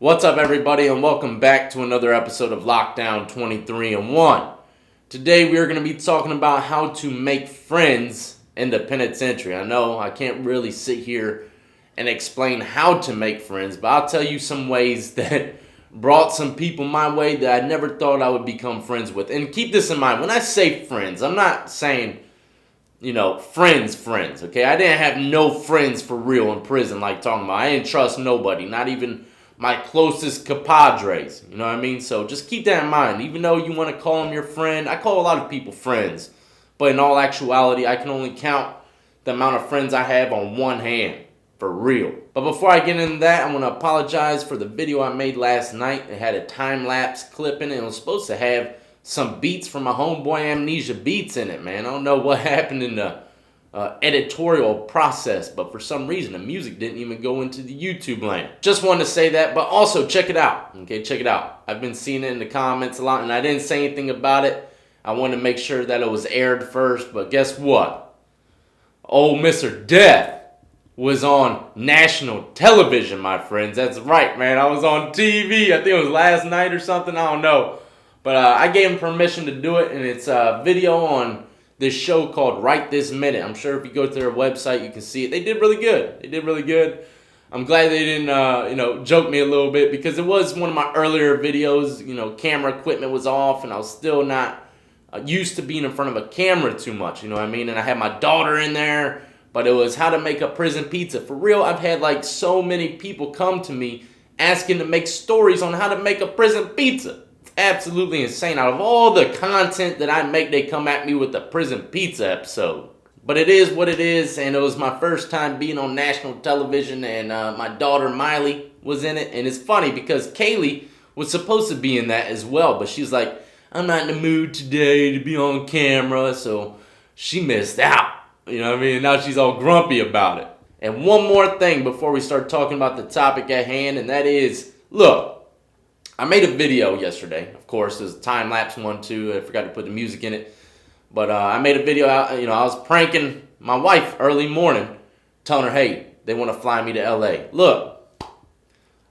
What's up, everybody, and welcome back to another episode of Lockdown 23 and 1. Today we are going to be talking about how to make friends in the penitentiary. I know I can't really sit here and explain how to make friends, but I'll tell you some ways that brought some people my way that I never thought I would become friends with. And keep this in mind, when I say friends, I'm not saying, friends, okay? I didn't have no friends for real in prison, like talking about. I didn't trust nobody, not even my closest compadres, you know what I mean? So just keep that in mind. Even though you want to call them your friend, I call a lot of people friends, but in all actuality, I can only count the amount of friends I have on one hand, for real. But before I get into that, I want to apologize for the video I made last night. It had a time-lapse clip in it. It was supposed to have some beats from my homeboy Amnesia Beats in it, man. I don't know what happened in the editorial process, but for some reason the music didn't even go into the YouTube land. Just wanted to say that, but also check it out, okay? Check it out. I've been seeing it in the comments a lot, and I didn't say anything about it. I wanted to make sure that it was aired first, but guess what? Old Mr. Death was on national television, my friends. That's right, man. I was on TV. I think it was last night or something. I don't know. But I gave him permission to do it, and it's a video on this show called Right This Minute. I'm sure if you go to their website, you can see it. They did really good. I'm glad they didn't, joke me a little bit, because it was one of my earlier videos. Camera equipment was off, and I was still not used to being in front of a camera too much, you know what I mean? And I had my daughter in there, but it was how to make a prison pizza. For real, I've had like so many people come to me asking to make stories on how to make a prison pizza. Absolutely insane. Out of all the content that I make, they come at me with the prison pizza episode. But it is what it is, and it was my first time being on national television, and my daughter Miley was in it. And it's funny because Kaylee was supposed to be in that as well, but she's like, I'm not in the mood today to be on camera, so she missed out. You know what I mean? Now she's all grumpy about it. And one more thing before we start talking about the topic at hand, and that is, look, I made a video yesterday. Of course, there's a time-lapse one too. I forgot to put the music in it. But I made a video out, I was pranking my wife early morning, telling her, hey, they want to fly me to LA. Look,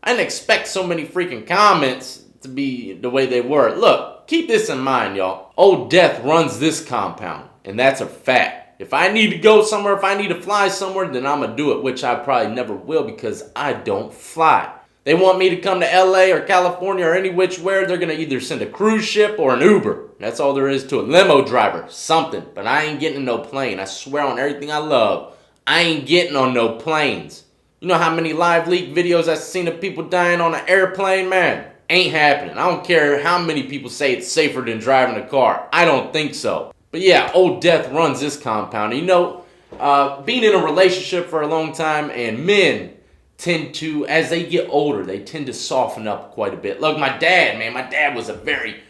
I didn't expect so many freaking comments to be the way they were. Look, keep this in mind, y'all. Old Death runs this compound, and that's a fact. If I need to go somewhere, if I need to fly somewhere, then I'm going to do it, which I probably never will because I don't fly. They want me to come to LA or California or any which where, they're going to either send a cruise ship or an Uber. That's all there is to it. Limo driver, something. But I ain't getting in no plane. I swear on everything I love, I ain't getting on no planes. You know how many live leak videos I've seen of people dying on an airplane? Man, ain't happening. I don't care how many people say it's safer than driving a car. I don't think so. But yeah, Old Death runs this compound. Being in a relationship for a long time, and men tend to, as they get older, they tend to soften up quite a bit. Look, my dad was a very,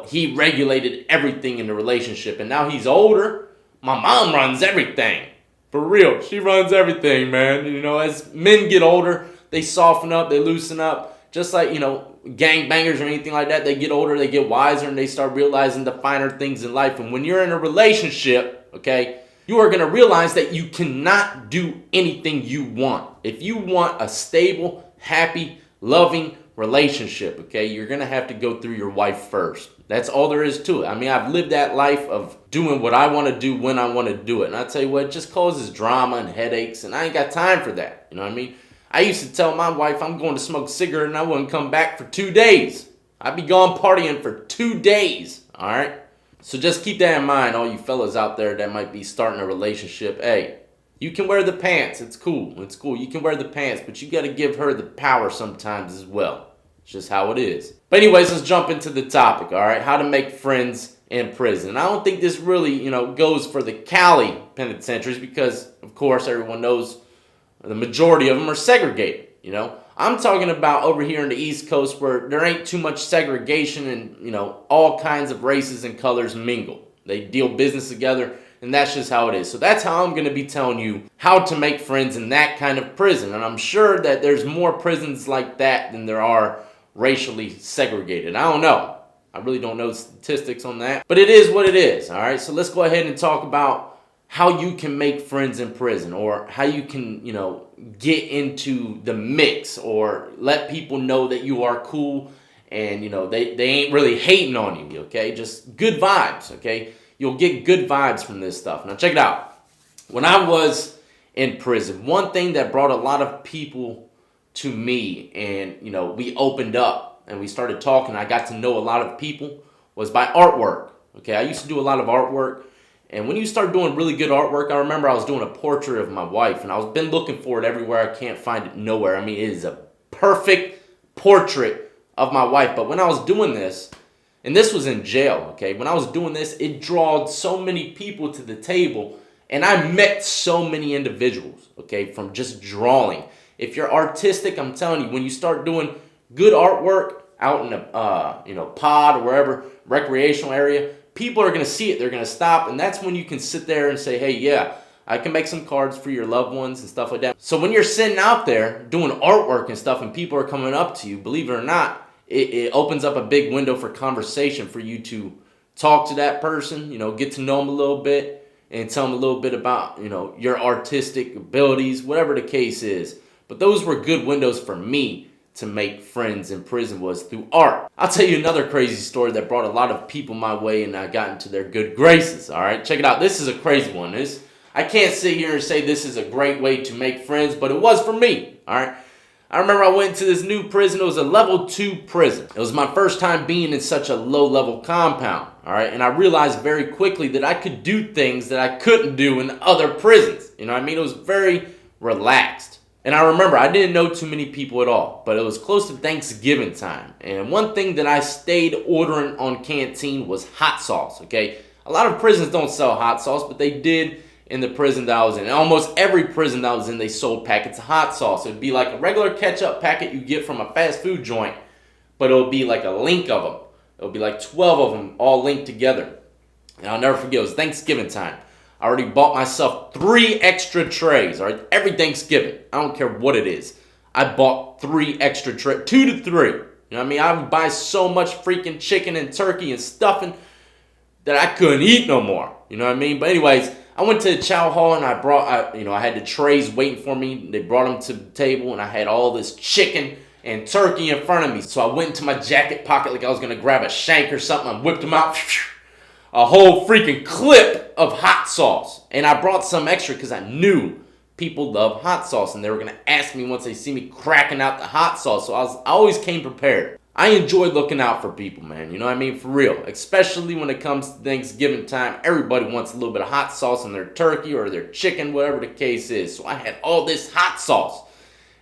he regulated everything in the relationship. And now he's older, my mom runs everything. For real, she runs everything, man. As men get older, they soften up, they loosen up. Just like, gangbangers or anything like that, they get older, they get wiser, and they start realizing the finer things in life. And when you're in a relationship, okay, you are going to realize that you cannot do anything you want. If you want a stable, happy, loving relationship, okay, you're going to have to go through your wife first. That's all there is to it. I mean, I've lived that life of doing what I want to do when I want to do it. And I tell you what, it just causes drama and headaches, and I ain't got time for that. You know what I mean? I used to tell my wife I'm going to smoke a cigarette and I wouldn't come back for 2 days. I'd be gone partying for 2 days, all right? So just keep that in mind, all you fellas out there that might be starting a relationship. Hey, you can wear the pants. It's cool. You can wear the pants, but you got to give her the power sometimes as well. It's just how it is. But anyways, let's jump into the topic, all right? How to make friends in prison. And I don't think this really, goes for the Cali penitentiaries because, of course, everyone knows the majority of them are segregated, I'm talking about over here in the East Coast where there ain't too much segregation and, all kinds of races and colors mingle. They deal business together, and that's just how it is. So that's how I'm going to be telling you how to make friends in that kind of prison. And I'm sure that there's more prisons like that than there are racially segregated. I don't know. I really don't know the statistics on that. But it is what it is, all right? So let's go ahead and talk about how you can make friends in prison, or how you can, get into the mix, or let people know that you are cool, and they ain't really hating on you, okay? Just good vibes, okay? You'll get good vibes from this stuff. Now check it out. When I was in prison, one thing that brought a lot of people to me, and we opened up and we started talking, I got to know a lot of people, was by artwork. Okay, I used to do a lot of artwork, and when you start doing really good artwork, I remember I was doing a portrait of my wife, and I've been looking for it everywhere. I can't find it nowhere. I mean, it is a perfect portrait of my wife. But when I was doing this, and this was in jail, okay, when I was doing this, it drawed so many people to the table, and I met so many individuals, okay, from just drawing. If you're artistic, I'm telling you, when you start doing good artwork out in a pod or wherever, recreational area, people are going to see it. They're going to stop, and that's when you can sit there and say, hey, yeah, I can make some cards for your loved ones and stuff like that. So when you're sitting out there doing artwork and stuff and people are coming up to you, believe it or not, it opens up a big window for conversation for you to talk to that person, get to know them a little bit and tell them a little bit about, your artistic abilities, whatever the case is. But those were good windows for me to make friends in prison, was through art. I'll tell you another crazy story that brought a lot of people my way and I got into their good graces. All right, check it out. This is a crazy one. I can't sit here and say this is a great way to make friends, but it was for me. All right, I remember I went to this new prison. It was a level 2 prison. It was my first time being in such a low level compound. All right, and I realized very quickly that I could do things that I couldn't do in other prisons. You know what I mean? It was very relaxed. And I remember I didn't know too many people at all, but it was close to Thanksgiving time. And one thing that I stayed ordering on canteen was hot sauce, okay? A lot of prisons don't sell hot sauce, but they did in the prison that I was in. And almost every prison that I was in, they sold packets of hot sauce. It would be like a regular ketchup packet you get from a fast food joint, but it would be like a link of them. It would be like 12 of them all linked together. And I'll never forget, it was Thanksgiving time. I already bought myself 3 extra trays, all right? Every Thanksgiving, I don't care what it is. I bought 3 extra trays, 2 to 3. You know what I mean? I would buy so much freaking chicken and turkey and stuffing that I couldn't eat no more. You know what I mean? But anyways, I went to the chow hall and I had the trays waiting for me. They brought them to the table and I had all this chicken and turkey in front of me. So I went into my jacket pocket like I was going to grab a shank or something. I whipped them out. A whole freaking clip of hot sauce. And I brought some extra because I knew people love hot sauce and they were going to ask me once they see me cracking out the hot sauce. So I always came prepared. I enjoy looking out for people, man. You know what I mean? For real. Especially when it comes to Thanksgiving time. Everybody wants a little bit of hot sauce on their turkey or their chicken, whatever the case is. So I had all this hot sauce.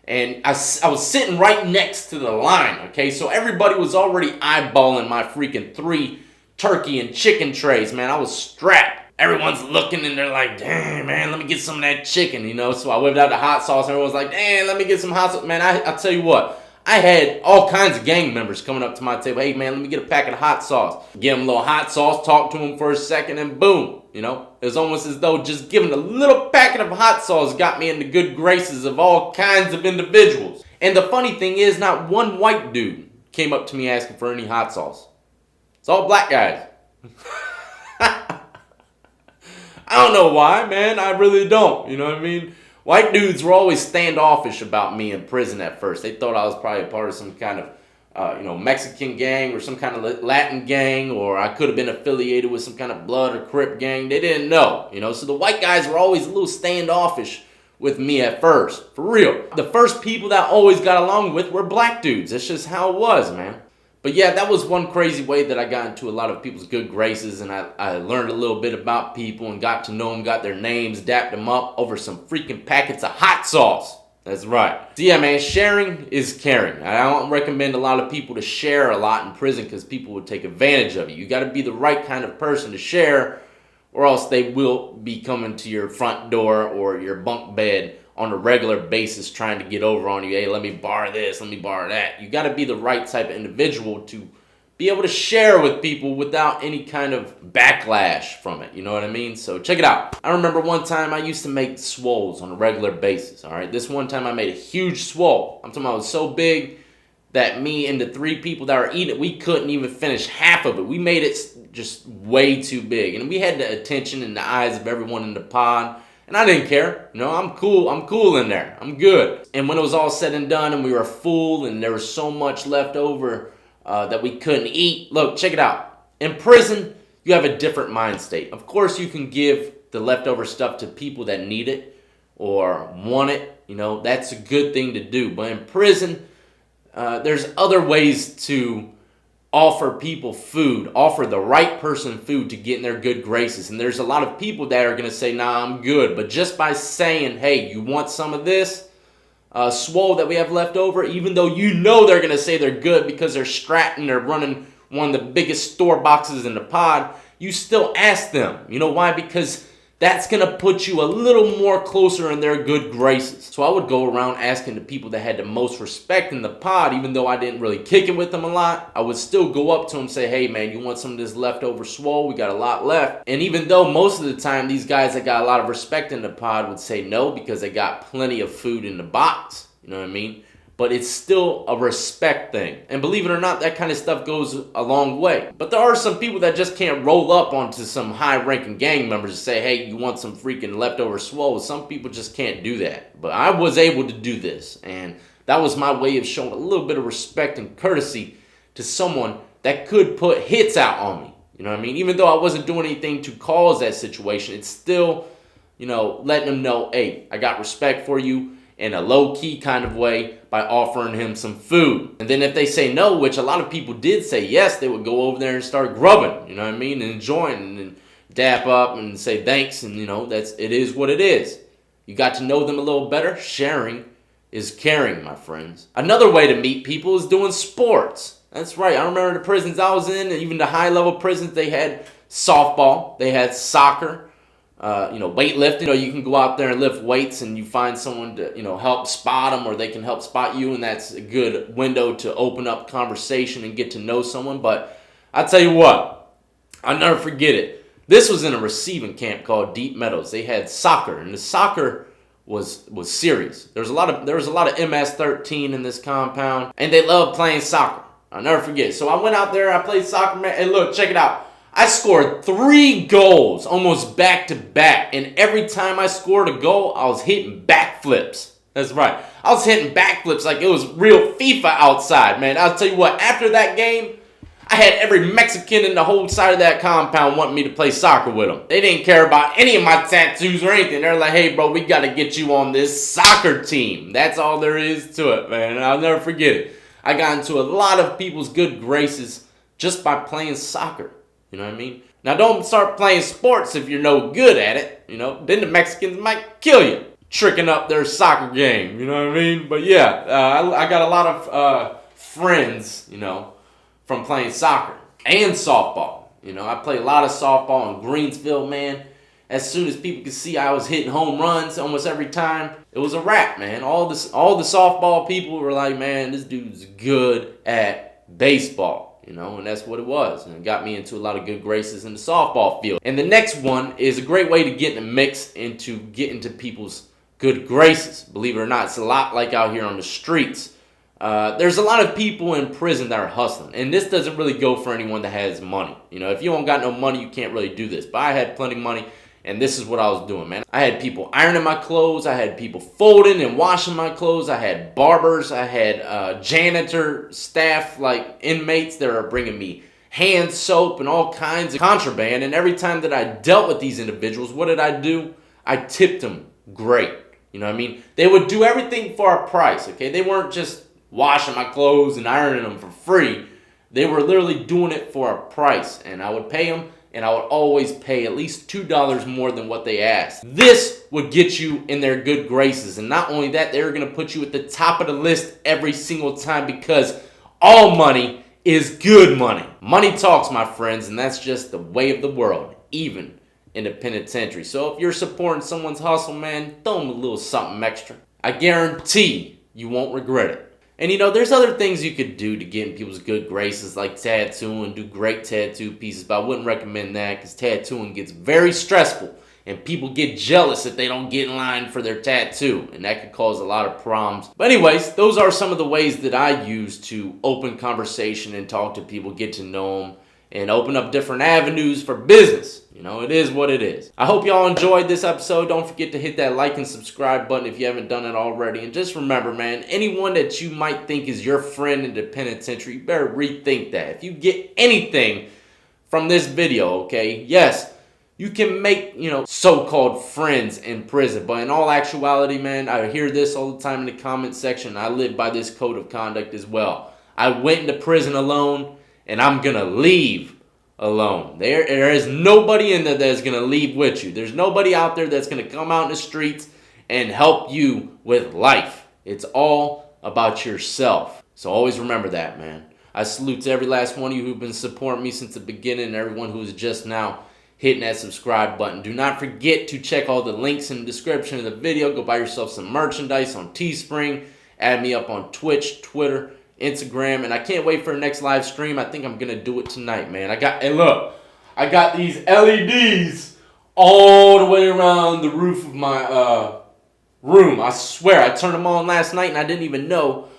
And I was sitting right next to the line, okay? So everybody was already eyeballing my freaking 3 turkey and chicken trays, man. I was strapped. Everyone's looking and they're like, damn, man, let me get some of that chicken, So I whipped out the hot sauce. Everyone's like, damn, let me get some hot sauce. Man, I'll tell you what. I had all kinds of gang members coming up to my table. Hey, man, let me get a packet of hot sauce. Give them a little hot sauce, talk to them for a second, and boom. It was almost as though just giving a little packet of hot sauce got me in the good graces of all kinds of individuals. And the funny thing is, not one white dude came up to me asking for any hot sauce. It's all black guys. I don't know why, man. I really don't. You know what I mean? White dudes were always standoffish about me in prison at first. They thought I was probably a part of some kind of, Mexican gang or some kind of Latin gang, or I could have been affiliated with some kind of Blood or Crip gang. They didn't know, So the white guys were always a little standoffish with me at first. For real. The first people that I always got along with were black dudes. That's just how it was, man. But yeah, that was one crazy way that I got into a lot of people's good graces, and I learned a little bit about people and got to know them, got their names, dapped them up over some freaking packets of hot sauce. That's right. So yeah, man, sharing is caring. I don't recommend a lot of people to share a lot in prison because people would take advantage of you. You got to be the right kind of person to share, or else they will be coming to your front door or your bunk bed on a regular basis trying to get over on you. Hey, let me borrow this, let me borrow that. You got to be the right type of individual to be able to share with people without any kind of backlash from it. You know what I mean? So check it out. I remember one time I used to make swoles on a regular basis. All right, this one time I made a huge swole. I'm talking about it was so big that me and the 3 people that were eating it, we couldn't even finish half of it. We made it just way too big. And we had the attention and the eyes of everyone in the pod. And I didn't care. You know, I'm cool in there. I'm good. And when it was all said and done and we were full and there was so much left over that we couldn't eat. Look, check it out. In prison, you have a different mind state. Of course, you can give the leftover stuff to people that need it or want it. You know, that's a good thing to do. But in prison, there's other ways to offer people food, offer the right person food to get in their good graces. And there's a lot of people that are going to say, nah, I'm good. But just by saying, hey, you want some of this swole that we have left over, even though you know they're going to say they're good because they're strapped and they're running one of the biggest store boxes in the pod, you still ask them. You know why? Because that's going to put you a little more closer in their good graces. So I would go around asking the people that had the most respect in the pod, even though I didn't really kick it with them a lot. I would still go up to them and say, hey man, you want some of this leftover swole? We got a lot left. And even though most of the time these guys that got a lot of respect in the pod would say no because they got plenty of food in the box, you know what I mean? But it's still a respect thing. And believe it or not, that kind of stuff goes a long way. But there are some people that just can't roll up onto some high-ranking gang members and say, hey, you want some freaking leftover swole? Some people just can't do that. But I was able to do this. And that was my way of showing a little bit of respect and courtesy to someone that could put hits out on me. You know what I mean? Even though I wasn't doing anything to cause that situation, it's still, you know, letting them know, hey, I got respect for you, in a low-key kind of way by offering him some food. And then if they say no, which a lot of people did say yes, they would go over there and start grubbing, you know what I mean, and enjoying and dap up and say thanks, and you know, it is what it is. You got to know them a little better. Sharing is caring, my friends. Another way to meet people is doing sports. That's right. I remember the prisons I was in, and even the high-level prisons, they had softball, they had soccer, weightlifting. You know, you can go out there and lift weights and you find someone to, you know, help spot them, or they can help spot you, and that's a good window to open up conversation and get to know someone. But I tell you what, I'll never forget it. This was in a receiving camp called Deep Meadows. They had soccer, and the soccer was serious. There was a lot of MS-13 in this compound, and they loved playing soccer. I'll never forget. So I went out there, I played soccer, man, and look, check it out. I scored 3 goals almost back to back. And every time I scored a goal, I was hitting backflips. That's right. I was hitting backflips like it was real FIFA outside, man. I'll tell you what, after that game, I had every Mexican in the whole side of that compound wanting me to play soccer with them. They didn't care about any of my tattoos or anything. They're like, hey, bro, we got to get you on this soccer team. That's all there is to it, man. And I'll never forget it. I got into a lot of people's good graces just by playing soccer. You know what I mean? Now, don't start playing sports if you're no good at it. You know, then the Mexicans might kill you, tricking up their soccer game. You know what I mean? But yeah, I got a lot of friends, you know, from playing soccer and softball. You know, I played a lot of softball in Greensville, man. As soon as people could see I was hitting home runs almost every time, it was a wrap, man. All the softball people were like, man, this dude's good at baseball. You know, and that's what it was. And it got me into a lot of good graces in the softball field. And the next one is a great way to get in the mix and to get into people's good graces. Believe it or not, it's a lot like out here on the streets. There's a lot of people in prison that are hustling. And this doesn't really go for anyone that has money. You know, if you don't got no money, you can't really do this. But I had plenty of money. And this is what I was doing, man. I had people ironing my clothes. I had people folding and washing my clothes. I had barbers. I had janitor staff, like inmates that are bringing me hand soap and all kinds of contraband. And every time that I dealt with these individuals, what did I do? I tipped them great. You know what I mean? They would do everything for a price, okay? They weren't just washing my clothes and ironing them for free. They were literally doing it for a price. And I would pay them. And I would always pay at least $2 more than what they asked. This would get you in their good graces. And not only that, they're going to put you at the top of the list every single time, because all money is good money. Money talks, my friends, and that's just the way of the world, even in the penitentiary. So if you're supporting someone's hustle, man, throw them a little something extra. I guarantee you won't regret it. And you know, there's other things you could do to get in people's good graces, like tattooing, do great tattoo pieces, but I wouldn't recommend that because tattooing gets very stressful And people get jealous if they don't get in line for their tattoo. And that could cause a lot of problems. But anyways, those are some of the ways that I use to open conversation and talk to people, get to know them, and open up different avenues for business. You know, it is what it is. I hope y'all enjoyed this episode. Don't forget to hit that like and subscribe button if you haven't done it already. And just remember, man, anyone that you might think is your friend in the penitentiary, you better rethink that. If you get anything from this video, okay, yes, you can make, so-called friends in prison. But in all actuality, man, I hear this all the time in the comment section. I live by this code of conduct as well. I went into prison alone, and I'm going to leave alone. There is nobody in there that's going to leave with you. There's nobody out there that's going to come out in the streets and help you with life. It's all about yourself. So always remember that, man. I salute to every last one of you who've been supporting me since the beginning, and everyone who's just now hitting that subscribe button. Do not forget to check all the links in the description of the video. Go buy yourself some merchandise on Teespring. Add me up on Twitch, Twitter, Instagram, and I can't wait for the next live stream. I think I'm gonna do it tonight, man. I got these LEDs all the way around the roof of my room. I swear, I turned them on last night and I didn't even know,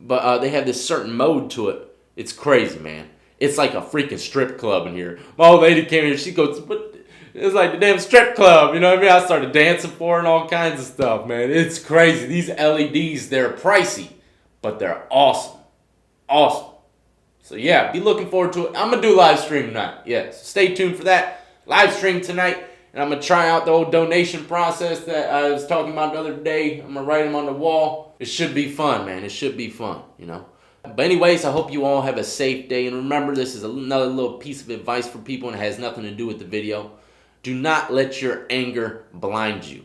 but they have this certain mode to it. It's crazy, man. It's like a freaking strip club in here. My old lady came here, she goes, "What?" It's like the damn strip club, you know what I mean? I started dancing for her and all kinds of stuff, man. It's crazy. These LEDs, they're pricey, but they're awesome. Awesome. So yeah, be looking forward to it. I'm going to do a live stream tonight. Yeah, so stay tuned for that. Live stream tonight. And I'm going to try out the old donation process that I was talking about the other day. I'm going to write them on the wall. It should be fun, man. It should be fun, But anyways, I hope you all have a safe day. And remember, this is another little piece of advice for people, and it has nothing to do with the video. Do not let your anger blind you.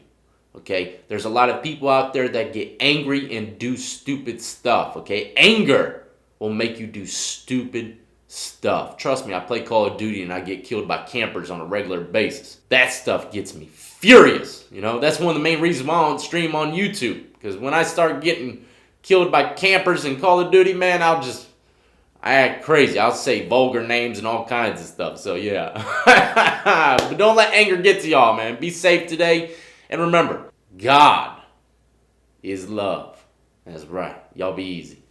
Okay? There's a lot of people out there that get angry and do stupid stuff. Okay? Anger will make you do stupid stuff. Trust me, I play Call of Duty and I get killed by campers on a regular basis. That stuff gets me furious. That's one of the main reasons why I don't stream on YouTube. Because when I start getting killed by campers in Call of Duty, man, I act crazy. I'll say vulgar names and all kinds of stuff. So yeah. But don't let anger get to y'all, man. Be safe today. And remember, God is love. That's right. Y'all be easy.